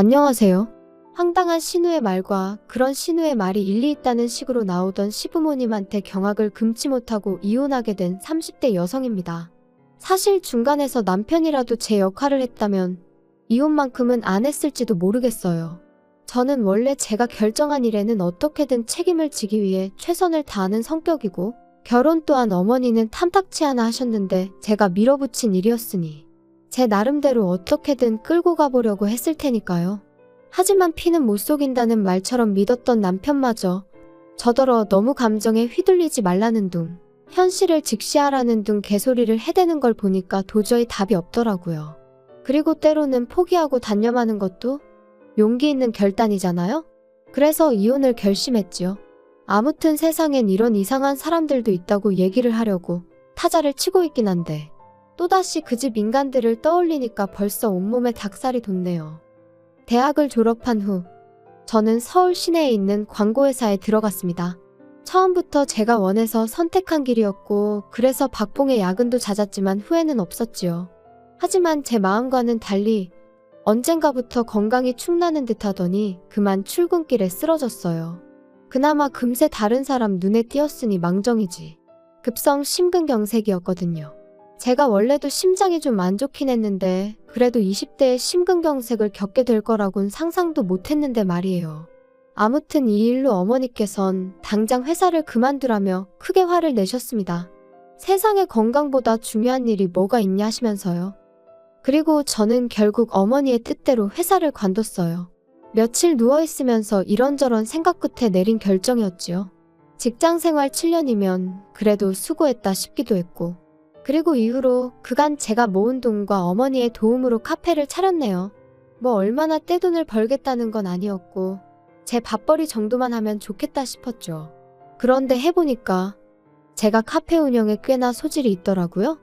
안녕하세요. 황당한 신우의 말과 그런 신우의 말이 일리 있다는 식으로 나오던 시부모님한테 경악을 금치 못하고 이혼하게 된 30대 여성입니다. 사실 중간에서 남편이라도 제 역할을 했다면 이혼만큼은 안 했을지도 모르겠어요. 저는 원래 제가 결정한 일에는 어떻게든 책임을 지기 위해 최선을 다하는 성격이고 결혼 또한 어머니는 탐탁치 않아 하셨는데 제가 밀어붙인 일이었으니 제 나름대로 어떻게든 끌고 가보려고 했을 테니까요. 하지만 피는 못 속인다는 말처럼 믿었던 남편마저 저더러 너무 감정에 휘둘리지 말라는 둥, 현실을 직시하라는 둥 개소리를 해대는 걸 보니까 도저히 답이 없더라고요. 그리고 때로는 포기하고 단념하는 것도 용기 있는 결단이잖아요? 그래서 이혼을 결심했지요. 아무튼 세상엔 이런 이상한 사람들도 있다고 얘기를 하려고 타자를 치고 있긴 한데 또다시 그 집 인간들을 떠올리니까 벌써 온몸에 닭살이 돋네요. 대학을 졸업한 후 저는 서울 시내에 있는 광고회사에 들어갔습니다. 처음부터 제가 원해서 선택한 길이었고 그래서 박봉의 야근도 잦았지만 후회는 없었지요. 하지만 제 마음과는 달리 언젠가부터 건강이 축나는 듯 하더니 그만 출근길에 쓰러졌어요. 그나마 금세 다른 사람 눈에 띄었으니 망정이지. 급성 심근경색이었거든요. 제가 원래도 심장이 좀 안 좋긴 했는데 그래도 20대에 심근경색을 겪게 될 거라곤 상상도 못했는데 말이에요. 아무튼 이 일로 어머니께선 당장 회사를 그만두라며 크게 화를 내셨습니다. 세상에 건강보다 중요한 일이 뭐가 있냐 하시면서요. 그리고 저는 결국 어머니의 뜻대로 회사를 관뒀어요. 며칠 누워있으면서 이런저런 생각 끝에 내린 결정이었지요. 직장생활 7년이면 그래도 수고했다 싶기도 했고 그리고 이후로 그간 제가 모은 돈과 어머니의 도움으로 카페를 차렸네요. 뭐 얼마나 떼돈을 벌겠다는 건 아니었고 제 밥벌이 정도만 하면 좋겠다 싶었죠. 그런데 해보니까 제가 카페 운영에 꽤나 소질이 있더라고요.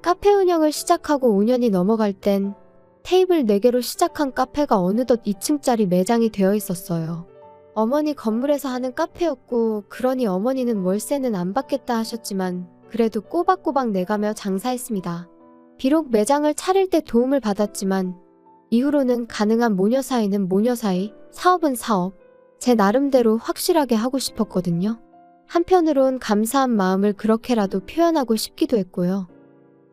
카페 운영을 시작하고 5년이 넘어갈 땐 테이블 4개로 시작한 카페가 어느덧 2층짜리 매장이 되어 있었어요. 어머니 건물에서 하는 카페였고 그러니 어머니는 월세는 안 받겠다 하셨지만 그래도 꼬박꼬박 내가며 장사했습니다. 비록 매장을 차릴 때 도움을 받았지만 이후로는 가능한 모녀 사이는 모녀 사이, 사업은 사업, 제 나름대로 확실하게 하고 싶었거든요. 한편으론 감사한 마음을 그렇게라도 표현하고 싶기도 했고요.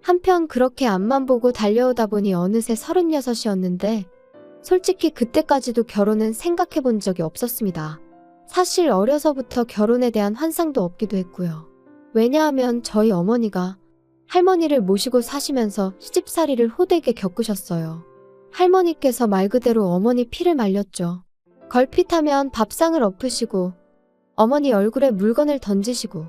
한편 그렇게 앞만 보고 달려오다 보니 어느새 36이었는데 솔직히 그때까지도 결혼은 생각해 본 적이 없었습니다. 사실 어려서부터 결혼에 대한 환상도 없기도 했고요. 왜냐하면 저희 어머니가 할머니를 모시고 사시면서 시집살이를 호되게 겪으셨어요. 할머니께서 말 그대로 어머니 피를 말렸죠. 걸핏하면 밥상을 엎으시고 어머니 얼굴에 물건을 던지시고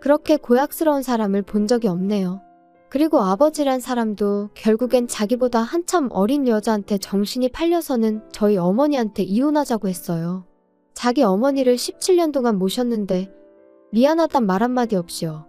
그렇게 고약스러운 사람을 본 적이 없네요. 그리고 아버지란 사람도 결국엔 자기보다 한참 어린 여자한테 정신이 팔려서는 저희 어머니한테 이혼하자고 했어요. 자기 어머니를 17년 동안 모셨는데 미안하단 말 한마디 없이요.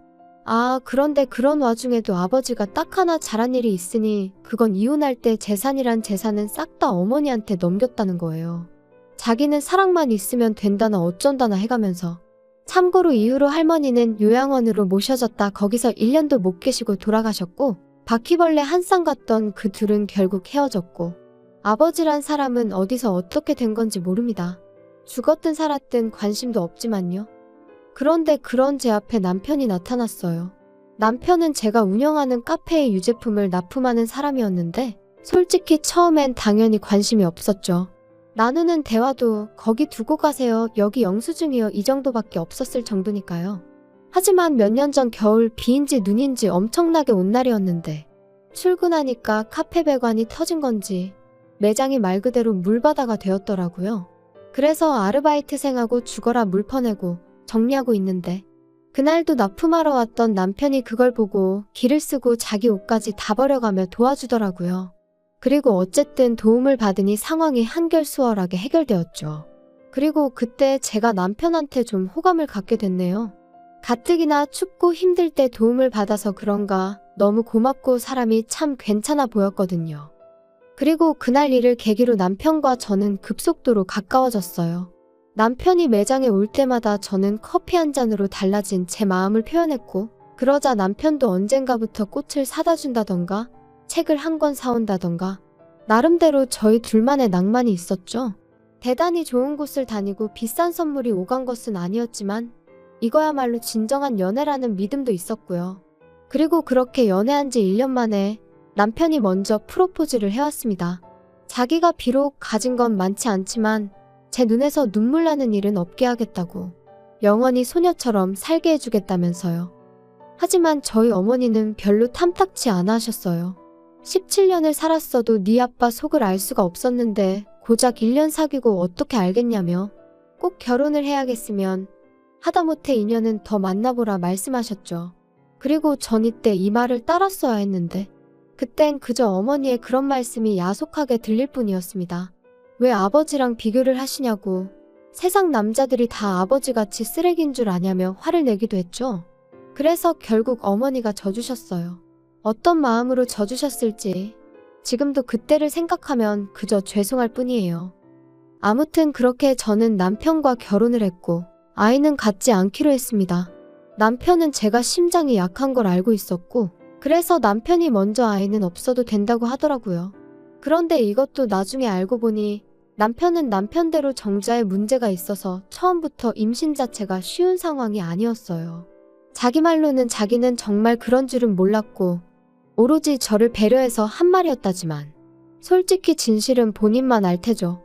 그런데 그런 와중에도 아버지가 딱 하나 잘한 일이 있으니 그건 이혼할 때 재산이란 재산은 싹 다 어머니한테 넘겼다는 거예요. 자기는 사랑만 있으면 된다나 어쩐다나 해가면서. 참고로 이후로 할머니는 요양원으로 모셔졌다 거기서 1년도 못 계시고 돌아가셨고 바퀴벌레 한 쌍 같던 그 둘은 결국 헤어졌고 아버지란 사람은 어디서 어떻게 된 건지 모릅니다. 죽었든 살았든 관심도 없지만요. 그런데 그런 제 앞에 남편이 나타났어요. 남편은 제가 운영하는 카페의 유제품을 납품하는 사람이었는데 솔직히 처음엔 당연히 관심이 없었죠. 나누는 대화도 거기 두고 가세요. 여기 영수증이요. 이 정도밖에 없었을 정도니까요. 하지만 몇 년 전 겨울 비인지 눈인지 엄청나게 온 날이었는데 출근하니까 카페 배관이 터진 건지 매장이 말 그대로 물바다가 되었더라고요. 그래서 아르바이트생하고 죽어라 물 퍼내고 정리하고 있는데 그날도 납품하러 왔던 남편이 그걸 보고 기를 쓰고 자기 옷까지 다 버려가며 도와주더라고요. 그리고 어쨌든 도움을 받으니 상황이 한결 수월하게 해결되었죠. 그리고 그때 제가 남편한테 좀 호감을 갖게 됐네요. 가뜩이나 춥고 힘들 때 도움을 받아서 그런가 너무 고맙고 사람이 참 괜찮아 보였거든요. 그리고 그날 일을 계기로 남편과 저는 급속도로 가까워졌어요. 남편이 매장에 올 때마다 저는 커피 한 잔으로 달라진 제 마음을 표현했고 그러자 남편도 언젠가부터 꽃을 사다 준다던가 책을 한 권 사온다던가 나름대로 저희 둘만의 낭만이 있었죠. 대단히 좋은 곳을 다니고 비싼 선물이 오간 것은 아니었지만 이거야말로 진정한 연애라는 믿음도 있었고요. 그리고 그렇게 연애한 지 1년 만에 남편이 먼저 프로포즈를 해왔습니다. 자기가 비록 가진 건 많지 않지만 제 눈에서 눈물 나는 일은 없게 하겠다고, 영원히 소녀처럼 살게 해주겠다면서요. 하지만 저희 어머니는 별로 탐탁치 않아 하셨어요. 17년을 살았어도 네 아빠 속을 알 수가 없었는데 고작 1년 사귀고 어떻게 알겠냐며, 꼭 결혼을 해야겠으면 하다못해 2년은 더 만나보라 말씀하셨죠. 그리고 전 이때 이 말을 따랐어야 했는데 그땐 그저 어머니의 그런 말씀이 야속하게 들릴 뿐이었습니다. 왜 아버지랑 비교를 하시냐고, 세상 남자들이 다 아버지같이 쓰레기인 줄 아냐며 화를 내기도 했죠. 그래서 결국 어머니가 져주셨어요. 어떤 마음으로 져주셨을지 지금도 그때를 생각하면 그저 죄송할 뿐이에요. 아무튼 그렇게 저는 남편과 결혼을 했고 아이는 갖지 않기로 했습니다. 남편은 제가 심장이 약한 걸 알고 있었고 그래서 남편이 먼저 아이는 없어도 된다고 하더라고요. 그런데 이것도 나중에 알고 보니 남편은 남편대로 정자에 문제가 있어서 처음부터 임신 자체가 쉬운 상황이 아니었어요. 자기 말로는 자기는 정말 그런 줄은 몰랐고 오로지 저를 배려해서 한 말이었다지만 솔직히 진실은 본인만 알 테죠.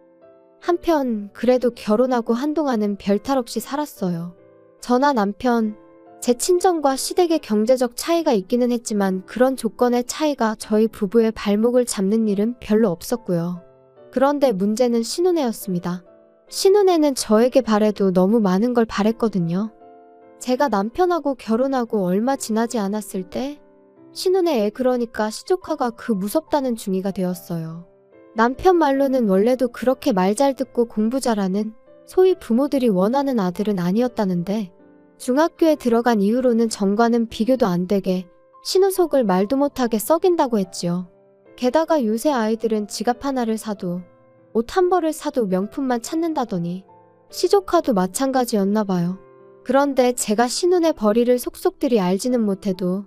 한편 그래도 결혼하고 한동안은 별탈 없이 살았어요. 저나 남편, 제 친정과 시댁의 경제적 차이가 있기는 했지만 그런 조건의 차이가 저희 부부의 발목을 잡는 일은 별로 없었고요. 그런데 문제는 신혼애였습니다. 신혼애는 저에게 바래도 너무 많은 걸 바랬거든요. 제가 남편하고 결혼하고 얼마 지나지 않았을 때 신혼애 애, 그러니까 시조카가 그 무섭다는 중이가 되었어요. 남편 말로는 원래도 그렇게 말 잘 듣고 공부 잘하는 소위 부모들이 원하는 아들은 아니었다는데 중학교에 들어간 이후로는 전과는 비교도 안 되게 신우 속을 말도 못하게 썩인다고 했지요. 게다가 요새 아이들은 지갑 하나를 사도 옷 한 벌을 사도 명품만 찾는다더니 시조카도 마찬가지였나 봐요. 그런데 제가 신혼의 벌이를 속속들이 알지는 못해도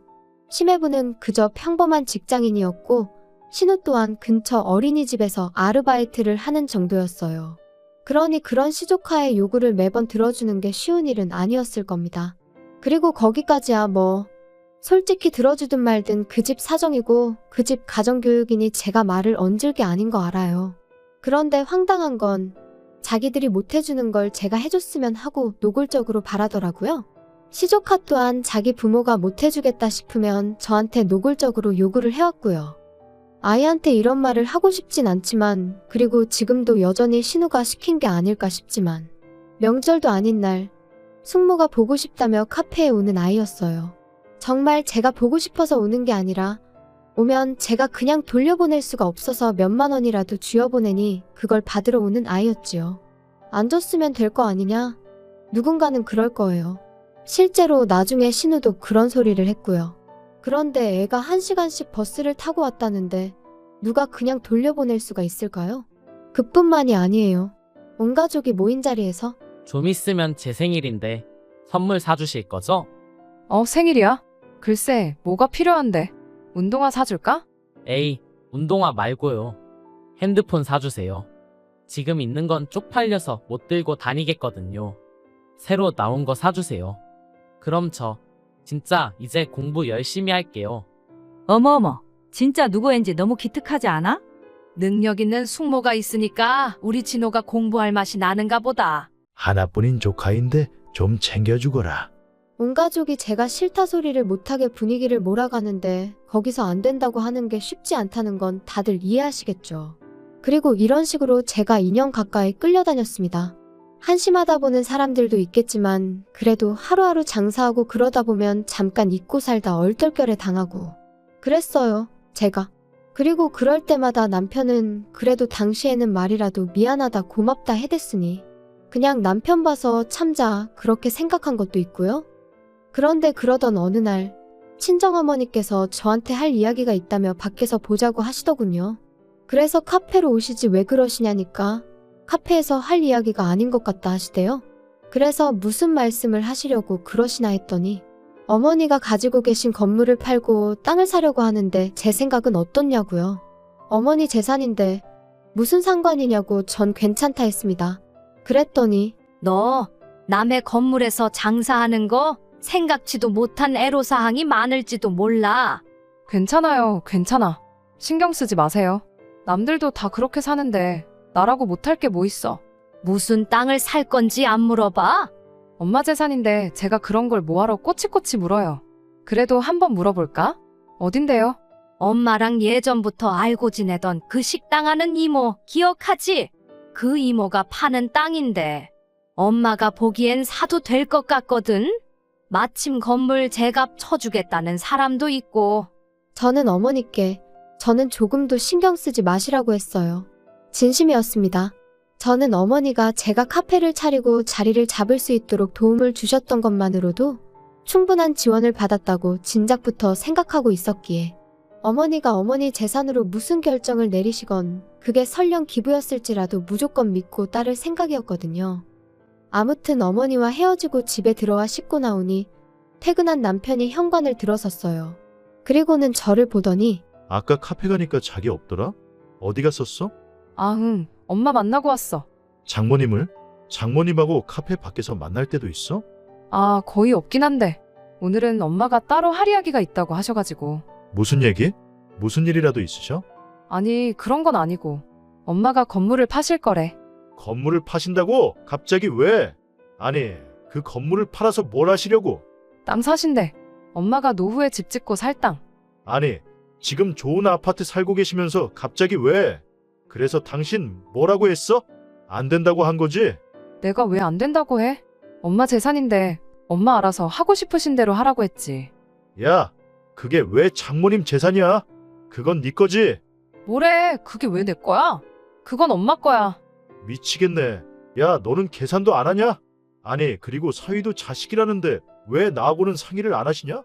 심해부는 그저 평범한 직장인이었고 신우 또한 근처 어린이집에서 아르바이트를 하는 정도였어요. 그러니 그런 시조카의 요구를 매번 들어주는 게 쉬운 일은 아니었을 겁니다. 그리고 거기까지야 뭐 솔직히 들어주든 말든 그 집 사정이고 그 집 가정교육이니 제가 말을 얹을 게 아닌 거 알아요. 그런데 황당한 건 자기들이 못해주는 걸 제가 해줬으면 하고 노골적으로 바라더라고요. 시조카 또한 자기 부모가 못해주겠다 싶으면 저한테 노골적으로 요구를 해왔고요. 아이한테 이런 말을 하고 싶진 않지만 그리고 지금도 여전히 신우가 시킨 게 아닐까 싶지만 명절도 아닌 날 숙모가 보고 싶다며 카페에 오는 아이였어요. 정말 제가 보고 싶어서 오는 게 아니라 오면 제가 그냥 돌려보낼 수가 없어서 몇만 원이라도 쥐어보내니 그걸 받으러 오는 아이였지요. 안 줬으면 될 거 아니냐? 누군가는 그럴 거예요. 실제로 나중에 신우도 그런 소리를 했고요. 그런데 애가 1시간씩 버스를 타고 왔다는데 누가 그냥 돌려보낼 수가 있을까요? 그뿐만이 아니에요. 온 가족이 모인 자리에서 좀 있으면 제 생일인데 선물 사주실 거죠? 생일이야? 글쎄, 뭐가 필요한데? 운동화 사줄까? 에이, 운동화 말고요. 핸드폰 사주세요. 지금 있는 건 쪽팔려서 못 들고 다니겠거든요. 새로 나온 거 사주세요. 그럼 저 진짜 이제 공부 열심히 할게요. 어머어머, 진짜 누구인지 너무 기특하지 않아? 능력 있는 숙모가 있으니까 우리 진호가 공부할 맛이 나는가 보다. 하나뿐인 조카인데 좀 챙겨주거라. 온 가족이 제가 싫다 소리를 못하게 분위기를 몰아가는데 거기서 안 된다고 하는 게 쉽지 않다는 건 다들 이해하시겠죠. 그리고 이런 식으로 제가 2년 가까이 끌려다녔습니다. 한심하다 보는 사람들도 있겠지만 그래도 하루하루 장사하고 그러다 보면 잠깐 잊고 살다 얼떨결에 당하고 그랬어요, 제가. 그리고 그럴 때마다 남편은 그래도 당시에는 말이라도 미안하다 고맙다 해댔으니 그냥 남편 봐서 참자 그렇게 생각한 것도 있고요. 그런데 그러던 어느 날 친정어머니께서 저한테 할 이야기가 있다며 밖에서 보자고 하시더군요. 그래서 카페로 오시지 왜 그러시냐니까 카페에서 할 이야기가 아닌 것 같다 하시대요. 그래서 무슨 말씀을 하시려고 그러시나 했더니 어머니가 가지고 계신 건물을 팔고 땅을 사려고 하는데 제 생각은 어떻냐고요. 어머니 재산인데 무슨 상관이냐고 전 괜찮다 했습니다. 그랬더니 너 남의 건물에서 장사하는 거 생각지도 못한 애로사항이 많을지도 몰라. 괜찮아요, 괜찮아. 신경 쓰지 마세요. 남들도 다 그렇게 사는데 나라고 못할 게 뭐 있어. 무슨 땅을 살 건지 안 물어봐? 엄마 재산인데 제가 그런 걸 뭐하러 꼬치꼬치 물어요. 그래도 한번 물어볼까? 어딘데요? 엄마랑 예전부터 알고 지내던 그 식당 하는 이모 기억하지? 그 이모가 파는 땅인데 엄마가 보기엔 사도 될 것 같거든? 마침 건물 제값 쳐주겠다는 사람도 있고. 저는 어머니께 저는 조금도 신경 쓰지 마시라고 했어요. 진심이었습니다. 저는 어머니가 제가 카페를 차리고 자리를 잡을 수 있도록 도움을 주셨던 것만으로도 충분한 지원을 받았다고 진작부터 생각하고 있었기에 어머니가 어머니 재산으로 무슨 결정을 내리시건 그게 설령 기부였을지라도 무조건 믿고 따를 생각이었거든요. 아무튼 어머니와 헤어지고 집에 들어와 씻고 나오니 퇴근한 남편이 현관을 들어섰어요. 그리고는 저를 보더니 아까 카페 가니까 자기 없더라? 어디 갔었어? 아, 엄마 만나고 왔어. 장모님을? 장모님하고 카페 밖에서 만날 때도 있어? 아, 거의 없긴 한데 오늘은 엄마가 따로 할 이야기가 있다고 하셔가지고. 무슨 얘기? 무슨 일이라도 있으셔? 아니, 그런 건 아니고 엄마가 건물을 파실 거래. 건물을 파신다고? 갑자기 왜? 아니, 그 건물을 팔아서 뭘 하시려고? 땅 사신대. 엄마가 노후에 집 짓고 살 땅. 아니, 지금 좋은 아파트 살고 계시면서 갑자기 왜? 그래서 당신 뭐라고 했어? 안 된다고 한 거지? 내가 왜 안 된다고 해? 엄마 재산인데 엄마 알아서 하고 싶으신 대로 하라고 했지. 야, 그게 왜 장모님 재산이야? 그건 네 거지? 뭐래, 그게 왜 내 거야? 그건 엄마 거야. 미치겠네. 야, 너는 계산도 안 하냐? 아니, 그리고 사위도 자식이라는데 왜 나하고는 상의를 안 하시냐?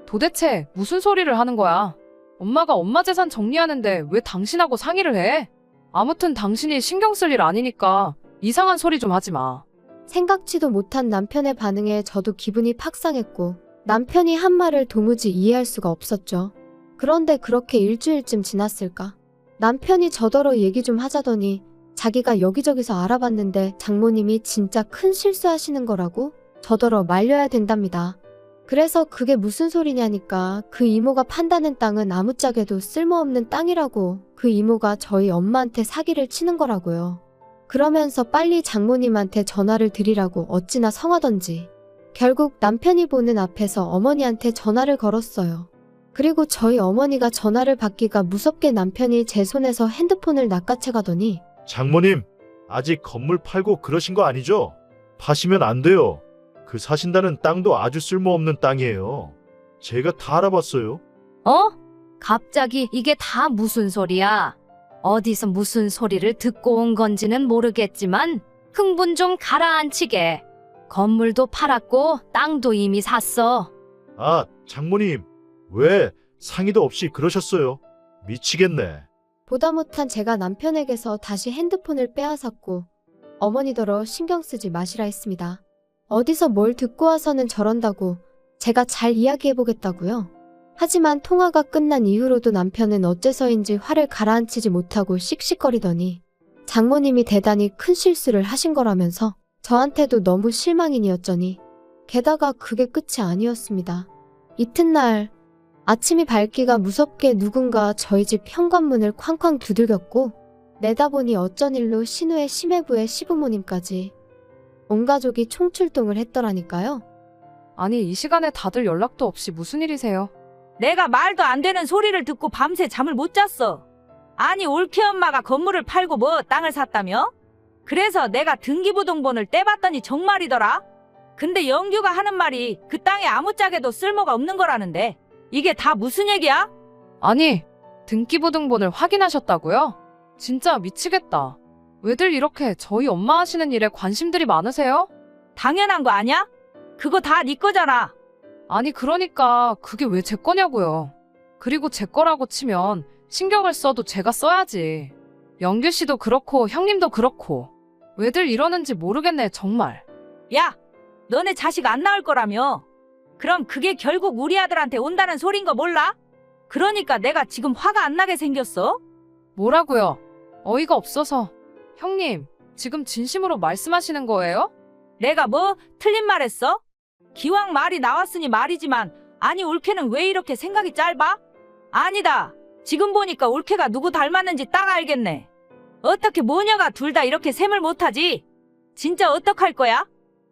도대체 무슨 소리를 하는 거야? 엄마가 엄마 재산 정리하는데 왜 당신하고 상의를 해? 아무튼 당신이 신경 쓸 일 아니니까 이상한 소리 좀 하지 마. 생각지도 못한 남편의 반응에 저도 기분이 팍 상했고 남편이 한 말을 도무지 이해할 수가 없었죠. 그런데 그렇게 일주일쯤 지났을까? 남편이 저더러 얘기 좀 하자더니 자기가 여기저기서 알아봤는데 장모님이 진짜 큰 실수하시는 거라고 저더러 말려야 된답니다. 그래서 그게 무슨 소리냐니까 그 이모가 판다는 땅은 아무짝에도 쓸모없는 땅이라고 그 이모가 저희 엄마한테 사기를 치는 거라고요. 그러면서 빨리 장모님한테 전화를 드리라고 어찌나 성하던지. 결국 남편이 보는 앞에서 어머니한테 전화를 걸었어요. 그리고 저희 어머니가 전화를 받기가 무섭게 남편이 제 손에서 핸드폰을 낚아채 가더니 장모님, 아직 건물 팔고 그러신 거 아니죠? 파시면 안 돼요. 그 사신다는 땅도 아주 쓸모없는 땅이에요. 제가 다 알아봤어요. 어? 갑자기 이게 다 무슨 소리야? 어디서 무슨 소리를 듣고 온 건지는 모르겠지만 흥분 좀 가라앉히게. 건물도 팔았고 땅도 이미 샀어. 아, 장모님, 왜 상의도 없이 그러셨어요? 미치겠네. 보다 못한 제가 남편에게서 다시 핸드폰을 빼앗았고 어머니더러 신경 쓰지 마시라 했습니다. 어디서 뭘 듣고 와서는 저런다고 제가 잘 이야기해보겠다고요. 하지만 통화가 끝난 이후로도 남편은 어째서인지 화를 가라앉히지 못하고 씩씩거리더니 장모님이 대단히 큰 실수를 하신 거라면서 저한테도 너무 실망인이었더니 게다가 그게 끝이 아니었습니다. 이튿날 아침이 밝기가 무섭게 누군가 저희 집 현관문을 쾅쾅 두들겼고 내다보니 어쩐 일로 신우의 심해부의 시부모님까지 온 가족이 총출동을 했더라니까요. 아니, 이 시간에 다들 연락도 없이 무슨 일이세요? 내가 말도 안 되는 소리를 듣고 밤새 잠을 못 잤어. 아니, 올케 엄마가 건물을 팔고 뭐 땅을 샀다며? 그래서 내가 등기부등본을 떼봤더니 정말이더라. 근데 영규가 하는 말이 그 땅에 아무짝에도 쓸모가 없는 거라는데 이게 다 무슨 얘기야? 아니, 등기부등본을 확인하셨다고요? 진짜 미치겠다. 왜들 이렇게 저희 엄마 하시는 일에 관심들이 많으세요? 당연한 거 아니야? 그거 다 네 거잖아. 아니, 그러니까 그게 왜 제 거냐고요. 그리고 제 거라고 치면 신경을 써도 제가 써야지. 영규 씨도 그렇고 형님도 그렇고. 왜들 이러는지 모르겠네, 정말. 야, 너네 자식 안 낳을 거라며. 그럼 그게 결국 우리 아들한테 온다는 소린 거 몰라? 그러니까 내가 지금 화가 안 나게 생겼어? 뭐라고요? 어이가 없어서. 형님, 지금 진심으로 말씀하시는 거예요? 내가 뭐 틀린 말 했어? 기왕 말이 나왔으니 말이지만 아니 올케는 왜 이렇게 생각이 짧아? 아니다. 지금 보니까 올케가 누구 닮았는지 딱 알겠네. 어떻게 모녀가 둘 다 이렇게 셈을 못하지? 진짜 어떡할 거야?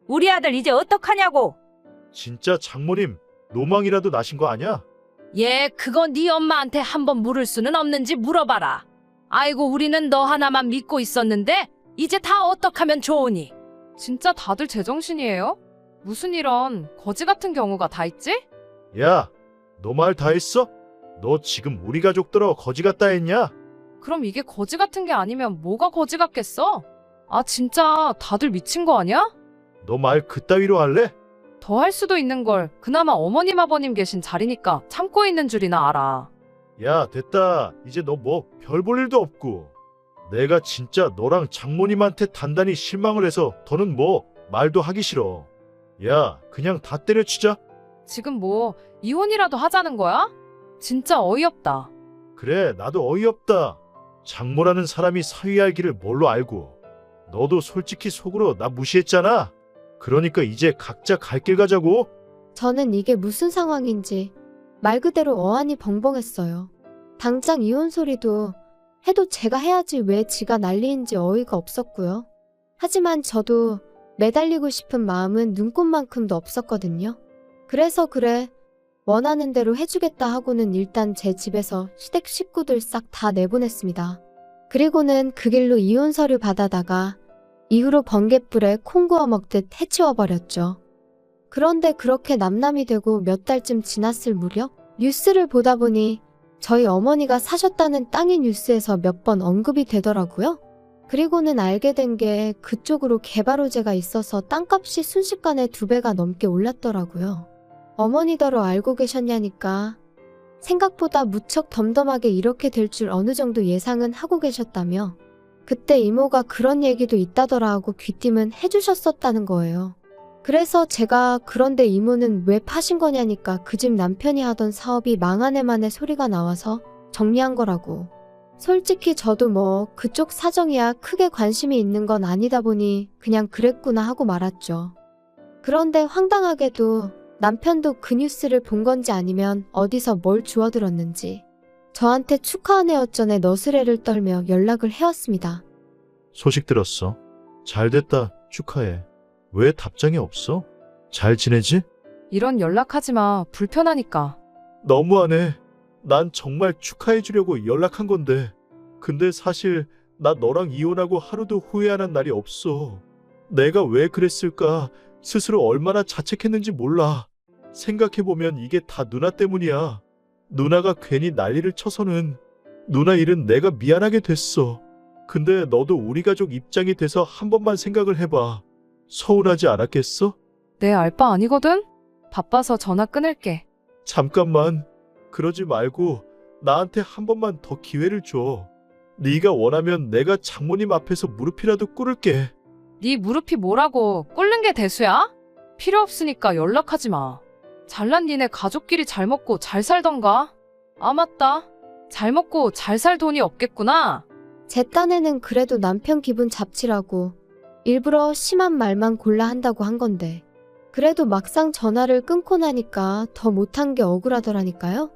우리 아들 이제 어떡하냐고. 진짜 장모님 노망이라도 나신 거 아니야? 예, 그거 네 엄마한테 한번 물을 수는 없는지 물어봐라. 아이고, 우리는 너 하나만 믿고 있었는데 이제 다 어떡하면 좋으니? 진짜 다들 제정신이에요? 무슨 이런 거지 같은 경우가 다 있지? 야, 너 말 다 했어? 너 지금 우리 가족들어 거지 같다 했냐? 그럼 이게 거지 같은 게 아니면 뭐가 거지 같겠어? 아, 진짜 다들 미친 거 아니야? 너 말 그따위로 할래? 더 할 수도 있는 걸 그나마 어머님 아버님 계신 자리니까 참고 있는 줄이나 알아. 야, 됐다. 이제 너 뭐 별 볼 일도 없고. 내가 진짜 너랑 장모님한테 단단히 실망을 해서 더는 뭐 말도 하기 싫어. 야, 그냥 다 때려치자. 지금 뭐 이혼이라도 하자는 거야? 진짜 어이없다. 그래, 나도 어이없다. 장모라는 사람이 사위할 길을 뭘로 알고. 너도 솔직히 속으로 나 무시했잖아. 그러니까 이제 각자 갈 길 가자고. 저는 이게 무슨 상황인지 말 그대로 어안이 벙벙했어요. 당장 이혼 소리도 해도 제가 해야지 왜 지가 난리인지 어이가 없었고요. 하지만 저도 매달리고 싶은 마음은 눈꽃만큼도 없었거든요. 그래서 그래, 원하는 대로 해주겠다 하고는 일단 제 집에서 시댁 식구들 싹 다 내보냈습니다. 그리고는 그 길로 이혼 서류 받아다가 이후로 번갯불에 콩 구워 먹듯 해치워버렸죠. 그런데 그렇게 남남이 되고 몇 달쯤 지났을 무렵 뉴스를 보다 보니 저희 어머니가 사셨다는 땅의 뉴스에서 몇 번 언급이 되더라고요. 그리고는 알게 된 게 그쪽으로 개발 호재가 있어서 땅값이 순식간에 2배가 넘게 올랐더라고요. 어머니더러 알고 계셨냐니까 생각보다 무척 덤덤하게 이렇게 될 줄 어느 정도 예상은 하고 계셨다며 그때 이모가 그런 얘기도 있다더라 하고 귀띔은 해주셨었다는 거예요. 그래서 제가 그런데 이모는 왜 파신 거냐니까 그 집 남편이 하던 사업이 망하네만의 소리가 나와서 정리한 거라고. 솔직히 저도 뭐 그쪽 사정이야 크게 관심이 있는 건 아니다 보니 그냥 그랬구나 하고 말았죠. 그런데 황당하게도 남편도 그 뉴스를 본 건지 아니면 어디서 뭘 주워들었는지 저한테 축하하네 어쩌네 너스레를 떨며 연락을 해왔습니다. 소식 들었어. 잘 됐다. 축하해. 왜 답장이 없어? 잘 지내지? 이런 연락하지 마. 불편하니까. 너무하네. 난 정말 축하해 주려고 연락한 건데. 근데 사실 나 너랑 이혼하고 하루도 후회 안 한 날이 없어. 내가 왜 그랬을까? 스스로 얼마나 자책했는지 몰라. 생각해보면 이게 다 누나 때문이야. 누나가 괜히 난리를 쳐서는 누나 일은 내가 미안하게 됐어. 근데 너도 우리 가족 입장이 돼서 한 번만 생각을 해봐. 서운하지 않았겠어? 내 알바 아니거든? 바빠서 전화 끊을게. 잠깐만. 그러지 말고 나한테 한 번만 더 기회를 줘. 네가 원하면 내가 장모님 앞에서 무릎이라도 꿇을게. 네 무릎이 뭐라고 꿇는 게 대수야? 필요 없으니까 연락하지 마. 잘난 니네 가족끼리 잘 먹고 잘 살던가? 아, 맞다. 잘 먹고 잘 살 돈이 없겠구나. 제 딴에는 그래도 남편 기분 잡치라고 일부러 심한 말만 골라 한다고 한 건데 그래도 막상 전화를 끊고 나니까 더 못한 게 억울하더라니까요.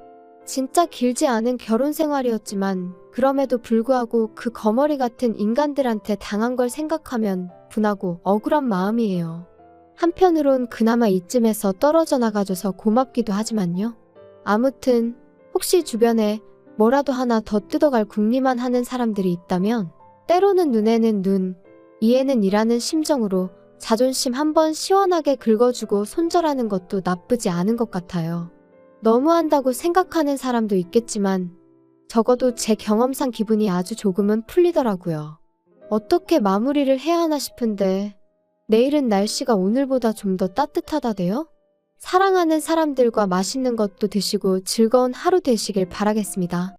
진짜 길지 않은 결혼 생활이었지만 그럼에도 불구하고 그 거머리 같은 인간들한테 당한 걸 생각하면 분하고 억울한 마음이에요. 한편으론 그나마 이쯤에서 떨어져 나가줘서 고맙기도 하지만요. 아무튼 혹시 주변에 뭐라도 하나 더 뜯어갈 궁리만 하는 사람들이 있다면 때로는 눈에는 눈, 이에는 이라는 심정으로 자존심 한번 시원하게 긁어주고 손절하는 것도 나쁘지 않은 것 같아요. 너무한다고 생각하는 사람도 있겠지만 적어도 제 경험상 기분이 아주 조금은 풀리더라고요. 어떻게 마무리를 해야 하나 싶은데 내일은 날씨가 오늘보다 좀 더 따뜻하다대요? 사랑하는 사람들과 맛있는 것도 드시고 즐거운 하루 되시길 바라겠습니다.